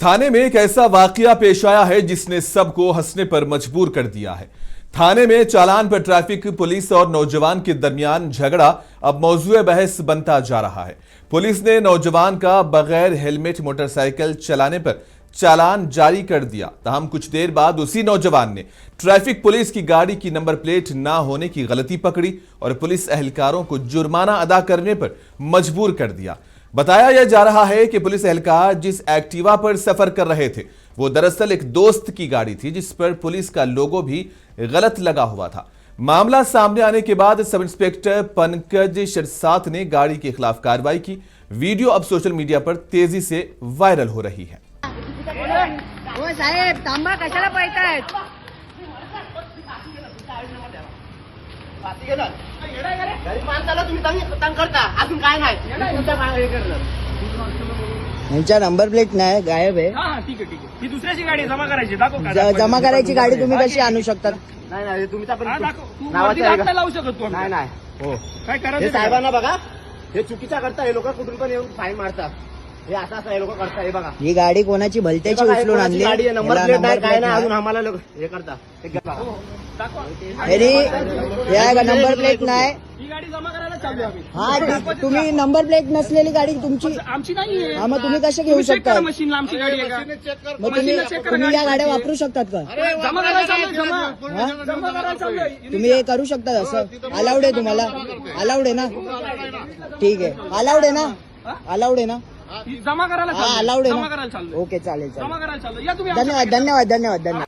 थाने में एक ऐसा वाकया पेश आया है जिसने सबको हंसने पर मजबूर कर दिया है। थाने में चालान पर ट्रैफिक पुलिस और नौजवान के दरमियान झगड़ा अब मौजूए बहस बनता जा रहा है। पुलिस ने नौजवान का बगैर हेलमेट मोटरसाइकिल चलाने पर चालान जारी कर दिया। तहम कुछ देर बाद उसी नौजवान ने ट्रैफिक पुलिस की गाड़ी की नंबर प्लेट ना होने की गलती पकड़ी और पुलिस एहलकारों को जुर्माना अदा करने पर मजबूर कर दिया। बताया यह जा रहा है कि पुलिस एहलकार जिस एक्टिवा पर सफर कर रहे थे वो दरअसल एक दोस्त की गाड़ी थी, जिस पर पुलिस का लोगो भी गलत लगा हुआ था। मामला सामने आने के बाद सब इंस्पेक्टर पंकज शिरसाट ने गाड़ी के खिलाफ कार्रवाई की। वीडियो अब सोशल मीडिया पर तेजी से वायरल हो रही है। हो साहेब, थांबा, कशाला पळतायत? यांच्या नंबर प्लेट नाही, गायब आहे. ठीक आहे. ही दुसऱ्याची गाडी जमा करायची, दाखव. जमा करायची गाडी तुम्ही कशी आणू शकता? नाही तुमचा पण तू नावाचं आहे का? लावू शकत तू. नाही हो काय हे करायचं साहेबांना बघा, हे चुकीचा करता. हे लोक कुठून पण येऊन फाईन मारतात. हे असं हे लोक करतात. हे बघा, ही गाडी कोणाची भलत्याची हे बघा, हे उचलून कोणाची आणली? गाडी आहे, नंबर याला प्लेट नाही, नंबर काय प्लेट नाही. नाही. अजून आम्हाला लोक हे करतात. हे बघा. अरे या नंबर प्लेट नाही. ही गाडी जमा करायला चालू आहे आम्ही. हा, तुम्ही नंबर प्लेट नसलेली गाडी तुमची, आमची नाहीये. हा, मग तुम्ही कसे घेऊ चेक शकता? करा मशीनला आमची गाडी आहे का? मग तुम्ही या गाड्या वापरू शकतात का? जमा करायला चालू आहे, जमा करायला चालू आहे. तुम्ही हे करू शकता? असं अलाउड आहे तुम्हाला? अलाउड आहे ना? ठीक आहे, अलाउड आहे ना? अलाउड आहे ना? ही जमा करायला हा, चालू आहे. अलाउड आहे जमा ना? करायला चालू आहे. ओके, चालेल. जमा करायला चालू आहे. या तुम्ही आमच्या धन्यवाद.